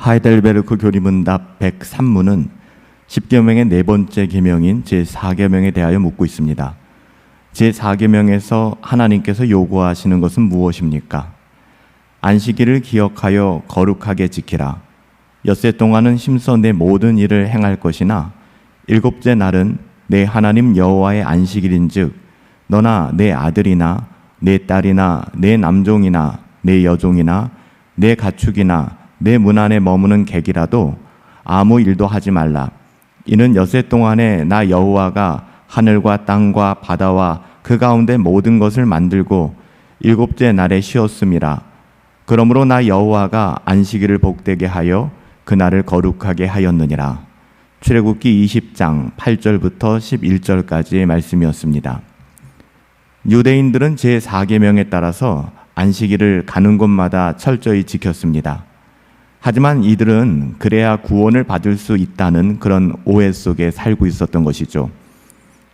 하이델베르크 교리문답 103문은 10계명의 네 번째 계명인 제4계명에 대하여 묻고 있습니다. 제4계명에서 하나님께서 요구하시는 것은 무엇입니까? 안식일을 기억하여 거룩하게 지키라. 엿새 동안은 힘써 내 모든 일을 행할 것이나 일곱째 날은 내 하나님 여호와의 안식일인즉 너나 내 아들이나 내 딸이나 내 남종이나 내 여종이나 내 가축이나 내 문 안에 머무는 객이라도 아무 일도 하지 말라. 이는 엿새 동안에 나 여호와가 하늘과 땅과 바다와 그 가운데 모든 것을 만들고 일곱째 날에 쉬었음이라. 그러므로 나 여호와가 안식일을 복되게 하여 그날을 거룩하게 하였느니라. 출애굽기 20장 8절부터 11절까지의 말씀이었습니다. 유대인들은 제4계명에 따라서 안식일을 가는 곳마다 철저히 지켰습니다. 하지만 이들은 그래야 구원을 받을 수 있다는 그런 오해 속에 살고 있었던 것이죠.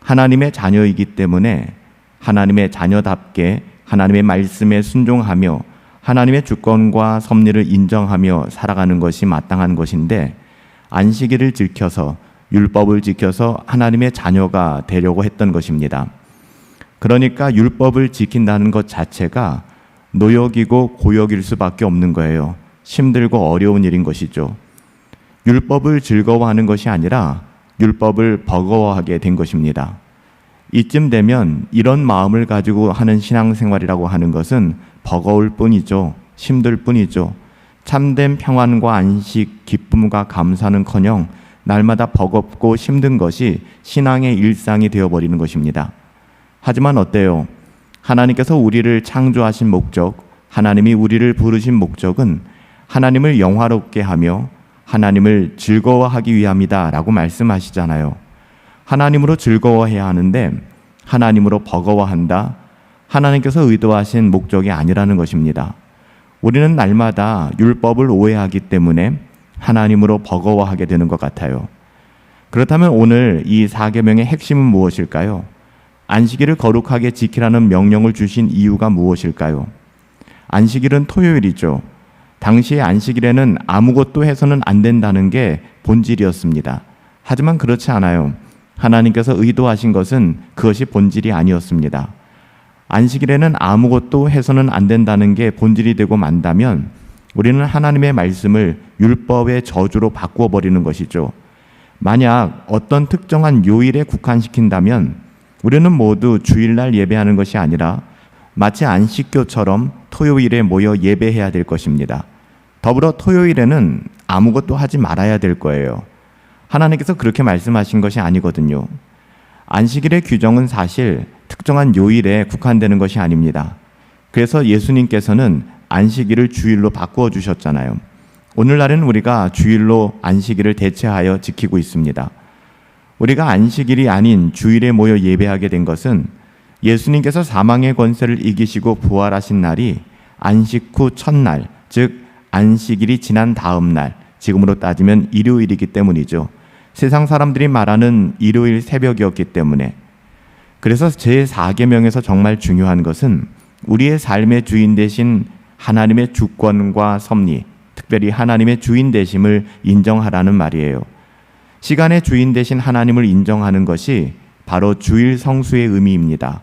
하나님의 자녀이기 때문에 하나님의 자녀답게 하나님의 말씀에 순종하며 하나님의 주권과 섭리를 인정하며 살아가는 것이 마땅한 것인데 안식일을 지켜서 율법을 지켜서 하나님의 자녀가 되려고 했던 것입니다. 그러니까 율법을 지킨다는 것 자체가 노역이고 고역일 수밖에 없는 거예요. 힘들고 어려운 일인 것이죠. 율법을 즐거워하는 것이 아니라 율법을 버거워하게 된 것입니다. 이쯤 되면 이런 마음을 가지고 하는 신앙생활이라고 하는 것은 버거울 뿐이죠. 힘들 뿐이죠. 참된 평안과 안식, 기쁨과 감사는커녕 날마다 버겁고 힘든 것이 신앙의 일상이 되어버리는 것입니다. 하지만 어때요? 하나님께서 우리를 창조하신 목적, 하나님이 우리를 부르신 목적은 하나님을 영화롭게 하며 하나님을 즐거워하기 위함이다 라고 말씀하시잖아요. 하나님으로 즐거워해야 하는데 하나님으로 버거워한다? 하나님께서 의도하신 목적이 아니라는 것입니다. 우리는 날마다 율법을 오해하기 때문에 하나님으로 버거워하게 되는 것 같아요. 그렇다면 오늘 이 4계명의 핵심은 무엇일까요? 안식일을 거룩하게 지키라는 명령을 주신 이유가 무엇일까요? 안식일은 토요일이죠. 당시의 안식일에는 아무것도 해서는 안 된다는 게 본질이었습니다. 하지만 그렇지 않아요. 하나님께서 의도하신 것은 그것이 본질이 아니었습니다. 안식일에는 아무것도 해서는 안 된다는 게 본질이 되고 만다면 우리는 하나님의 말씀을 율법의 저주로 바꾸어 버리는 것이죠. 만약 어떤 특정한 요일에 국한시킨다면 우리는 모두 주일날 예배하는 것이 아니라 마치 안식교처럼 토요일에 모여 예배해야 될 것입니다. 더불어 토요일에는 아무것도 하지 말아야 될 거예요. 하나님께서 그렇게 말씀하신 것이 아니거든요. 안식일의 규정은 사실 특정한 요일에 국한되는 것이 아닙니다. 그래서 예수님께서는 안식일을 주일로 바꾸어 주셨잖아요. 오늘날은 우리가 주일로 안식일을 대체하여 지키고 있습니다. 우리가 안식일이 아닌 주일에 모여 예배하게 된 것은 예수님께서 사망의 권세를 이기시고 부활하신 날이 안식 후 첫날, 즉 안식일이 지난 다음 날, 지금으로 따지면 일요일이기 때문이죠. 세상 사람들이 말하는 일요일 새벽이었기 때문에. 그래서 제4계명에서 정말 중요한 것은 우리의 삶의 주인 되신 하나님의 주권과 섭리, 특별히 하나님의 주인 되심을 인정하라는 말이에요. 시간의 주인 되신 하나님을 인정하는 것이 바로 주일 성수의 의미입니다.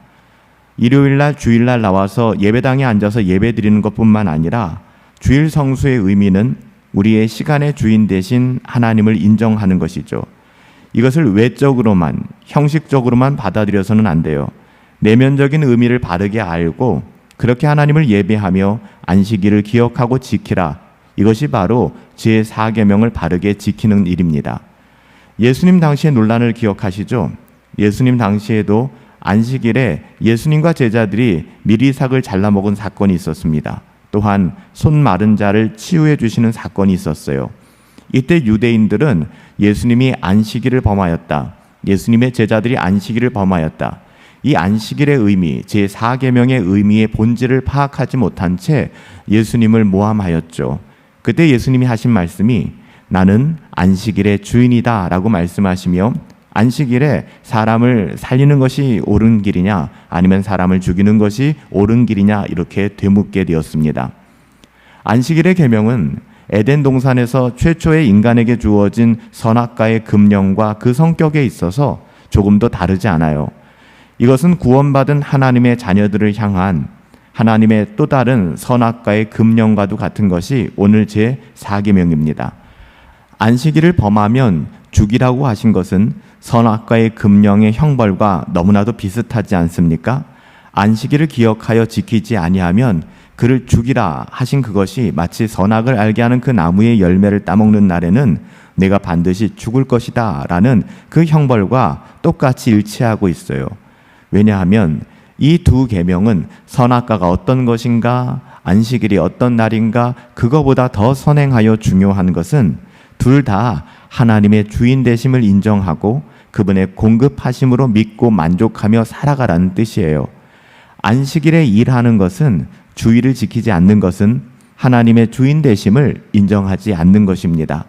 일요일날 주일날 나와서 예배당에 앉아서 예배드리는 것뿐만 아니라 주일 성수의 의미는 우리의 시간의 주인 되신 하나님을 인정하는 것이죠. 이것을 외적으로만, 형식적으로만 받아들여서는 안 돼요. 내면적인 의미를 바르게 알고 그렇게 하나님을 예배하며 안식일을 기억하고 지키라. 이것이 바로 제4계명을 바르게 지키는 일입니다. 예수님 당시의 논란을 기억하시죠? 예수님 당시에도 안식일에 예수님과 제자들이 미리삭을 잘라먹은 사건이 있었습니다. 또한 손 마른 자를 치유해 주시는 사건이 있었어요. 이때 유대인들은 예수님이 안식일을 범하였다. 예수님의 제자들이 안식일을 범하였다. 이 안식일의 의미, 제4계명의 의미의 본질을 파악하지 못한 채 예수님을 모함하였죠. 그때 예수님이 하신 말씀이 나는 안식일의 주인이다 라고 말씀하시며 안식일에 사람을 살리는 것이 옳은 길이냐 아니면 사람을 죽이는 것이 옳은 길이냐 이렇게 되묻게 되었습니다. 안식일의 계명은 에덴 동산에서 최초의 인간에게 주어진 선악과의 금령과 그 성격에 있어서 조금도 다르지 않아요. 이것은 구원받은 하나님의 자녀들을 향한 하나님의 또 다른 선악과의 금령과도 같은 것이 오늘 제4계명입니다. 안식일을 범하면 죽이라고 하신 것은 선악과의 금령의 형벌과 너무나도 비슷하지 않습니까? 안식일을 기억하여 지키지 아니하면 그를 죽이라 하신 그것이 마치 선악을 알게 하는 그 나무의 열매를 따먹는 날에는 내가 반드시 죽을 것이다 라는 그 형벌과 똑같이 일치하고 있어요. 왜냐하면 이 두 계명은 선악과가 어떤 것인가, 안식일이 어떤 날인가, 그거보다 더 선행하여 중요한 것은 둘 다 하나님의 주인 되심을 인정하고 그분의 공급하심으로 믿고 만족하며 살아가라는 뜻이에요. 안식일에 일하는 것은, 주의를 지키지 않는 것은 하나님의 주인 되심을 인정하지 않는 것입니다.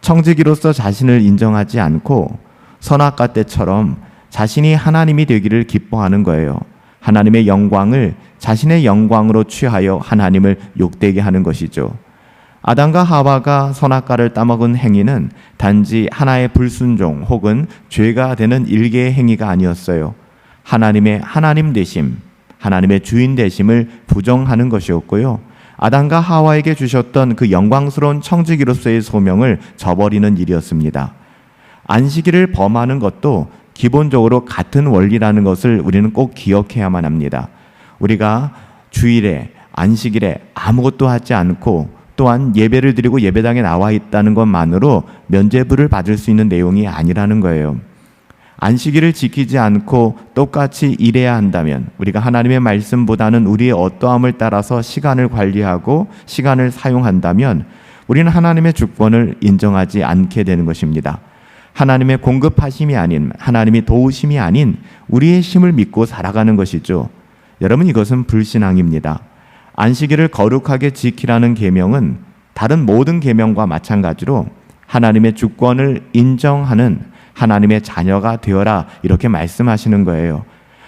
청지기로서 자신을 인정하지 않고 선악과 때처럼 자신이 하나님이 되기를 기뻐하는 거예요. 하나님의 영광을 자신의 영광으로 취하여 하나님을 욕되게 하는 것이죠. 아담과 하와가 선악과를 따먹은 행위는 단지 하나의 불순종 혹은 죄가 되는 일개의 행위가 아니었어요. 하나님의 하나님 되심, 하나님의 주인 되심을 부정하는 것이었고요. 아담과 하와에게 주셨던 그 영광스러운 청지기로서의 소명을 저버리는 일이었습니다. 안식일을 범하는 것도 기본적으로 같은 원리라는 것을 우리는 꼭 기억해야만 합니다. 우리가 주일에, 안식일에 아무것도 하지 않고 또한 예배를 드리고 예배당에 나와 있다는 것만으로 면죄부를 받을 수 있는 내용이 아니라는 거예요. 안식일을 지키지 않고 똑같이 일해야 한다면 우리가 하나님의 말씀보다는 우리의 어떠함을 따라서 시간을 관리하고 시간을 사용한다면 우리는 하나님의 주권을 인정하지 않게 되는 것입니다. 하나님의 공급하심이 아닌, 하나님이 도우심이 아닌 우리의 힘을 믿고 살아가는 것이죠. 여러분, 이것은 불신앙입니다. 안식일을 거룩하게 지키라는 계명은 다른 모든 계명과 마찬가지로 하나님의 주권을 인정하는 하나님의 자녀가 되어라, 이렇게 말씀하시는 거예요.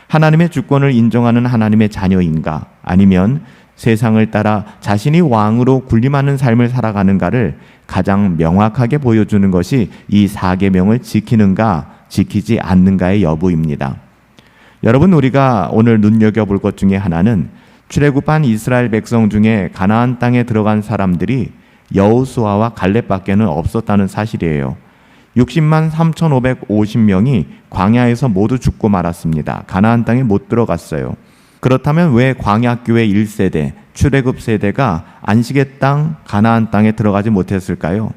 하나님의 주권을 인정하는 하나님의 자녀인가, 아니면 세상을 따라 자신이 왕으로 군림하는 삶을 살아가는가를 가장 명확하게 보여주는 것이 이 4계명을 지키는가 지키지 않는가의 여부입니다. 여러분, 우리가 오늘 눈여겨볼 것 중에 하나는 출애굽한 이스라엘 백성 중에 가나안 땅에 들어간 사람들이 여호수아와 갈렙밖에는 없었다는 사실이에요. 60만 3,550명이 광야에서 모두 죽고 말았습니다. 가나안 땅에 못 들어갔어요. 그렇다면 왜 광야교회 1세대, 출애굽 세대가 안식의 땅 가나안 땅에 들어가지 못했을까요?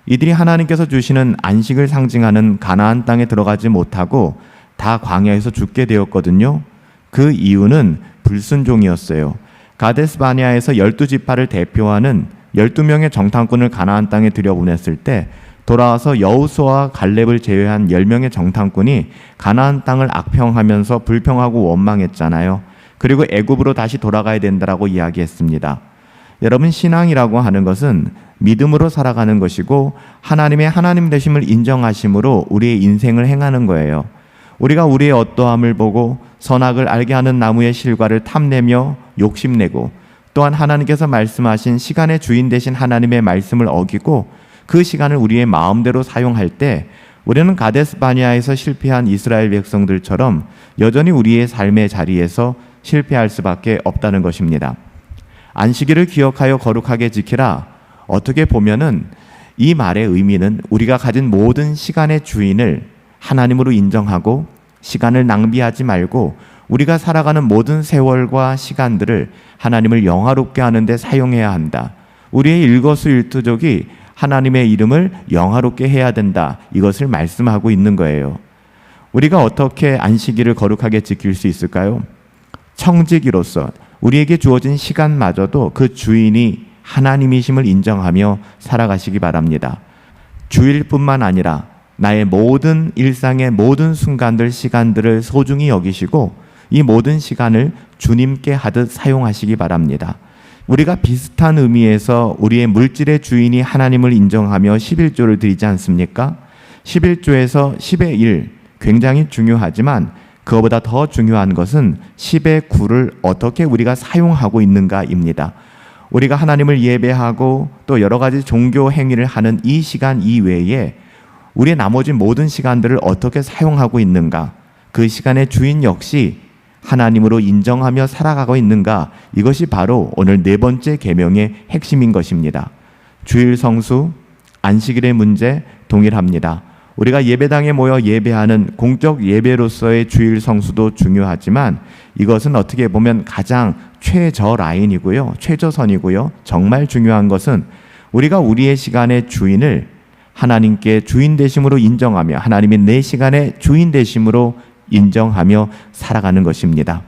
이들이 하나님께서 주시는 안식을 상징하는 가나안 땅에 들어가지 못하고 다 광야에서 죽게 되었거든요. 그 이유는 불순종이었어요. 가데스 바네아에서 12지파를 대표하는 12명의 정탐꾼을 가나안 땅에 들여보냈을 때 돌아와서 여호수아와 갈렙을 제외한 10명의 정탐꾼이 가나안 땅을 악평하면서 불평하고 원망했잖아요. 그리고 애굽으로 다시 돌아가야 된다라고 이야기했습니다. 여러분, 신앙이라고 하는 것은 믿음으로 살아가는 것이고 하나님의 하나님 되심을 인정하심으로 우리의 인생을 행하는 거예요. 우리가 우리의 어떠함을 보고 선악을 알게 하는 나무의 실과를 탐내며 욕심내고 또한 하나님께서 말씀하신 시간의 주인 되신 하나님의 말씀을 어기고 그 시간을 우리의 마음대로 사용할 때 우리는 가데스 바네아에서 실패한 이스라엘 백성들처럼 여전히 우리의 삶의 자리에서 실패할 수밖에 없다는 것입니다. 안식일을 기억하여 거룩하게 지키라. 어떻게 보면은 이 말의 의미는 우리가 가진 모든 시간의 주인을 하나님으로 인정하고 시간을 낭비하지 말고 우리가 살아가는 모든 세월과 시간들을 하나님을 영화롭게 하는 데 사용해야 한다. 우리의 일거수일투족이 하나님의 이름을 영화롭게 해야 된다. 이것을 말씀하고 있는 거예요. 우리가 어떻게 안식일을 거룩하게 지킬 수 있을까요? 청지기로서 우리에게 주어진 시간마저도 그 주인이 하나님이심을 인정하며 살아가시기 바랍니다. 주일뿐만 아니라 나의 모든 일상의 모든 순간들, 시간들을 소중히 여기시고 이 모든 시간을 주님께 하듯 사용하시기 바랍니다. 우리가 비슷한 의미에서 우리의 물질의 주인이 하나님을 인정하며 11조를 드리지 않습니까? 11조에서 10의 1 굉장히 중요하지만 그거보다 더 중요한 것은 10의 9를 어떻게 우리가 사용하고 있는가입니다. 우리가 하나님을 예배하고 또 여러 가지 종교 행위를 하는 이 시간 이외에 우리의 나머지 모든 시간들을 어떻게 사용하고 있는가, 그 시간의 주인 역시 하나님으로 인정하며 살아가고 있는가, 이것이 바로 오늘 네 번째 계명의 핵심인 것입니다. 주일 성수, 안식일의 문제 동일합니다. 우리가 예배당에 모여 예배하는 공적 예배로서의 주일 성수도 중요하지만 이것은 어떻게 보면 가장 최저 라인이고요, 최저선이고요. 정말 중요한 것은 우리가 우리의 시간의 주인을 하나님께 주인 되심으로 인정하며 하나님이 내 시간의 주인 되심으로 인정하며 살아가는 것입니다.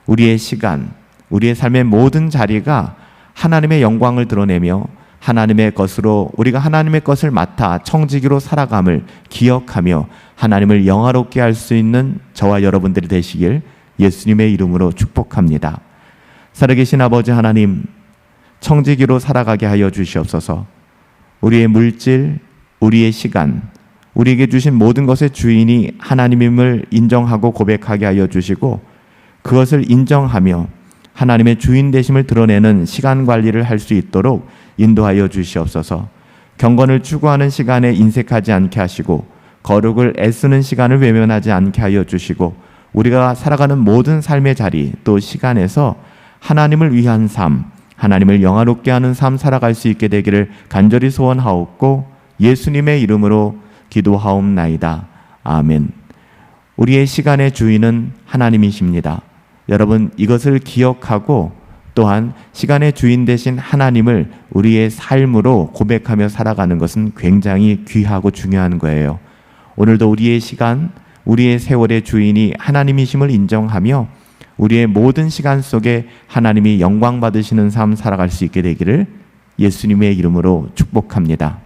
우리의 시간, 우리의 삶의 모든 자리가 하나님의 영광을 드러내며 하나님의 것으로 우리가 하나님의 것을 맡아 청지기로 살아감을 기억하며 하나님을 영화롭게 할 수 있는 저와 여러분들이 되시길 예수님의 이름으로 축복합니다. 살아계신 아버지 하나님, 청지기로 살아가게 하여 주시옵소서. 우리의 물질, 우리의 시간, 우리에게 주신 모든 것의 주인이 하나님임을 인정하고 고백하게 하여 주시고 그것을 인정하며 하나님의 주인 되심을 드러내는 시간 관리를 할 수 있도록 인도하여 주시옵소서. 경건을 추구하는 시간에 인색하지 않게 하시고 거룩을 애쓰는 시간을 외면하지 않게 하여 주시고 우리가 살아가는 모든 삶의 자리 또 시간에서 하나님을 위한 삶, 하나님을 영화롭게 하는 삶 살아갈 수 있게 되기를 간절히 소원하옵고 예수님의 이름으로 기도하옵나이다. 아멘. 우리의 시간의 주인은 하나님이십니다. 여러분, 이것을 기억하고 또한 시간의 주인 되신 하나님을 우리의 삶으로 고백하며 살아가는 것은 굉장히 귀하고 중요한 거예요. 오늘도 우리의 시간, 우리의 세월의 주인이 하나님이심을 인정하며 우리의 모든 시간 속에 하나님이 영광 받으시는 삶 살아갈 수 있게 되기를 예수님의 이름으로 축복합니다.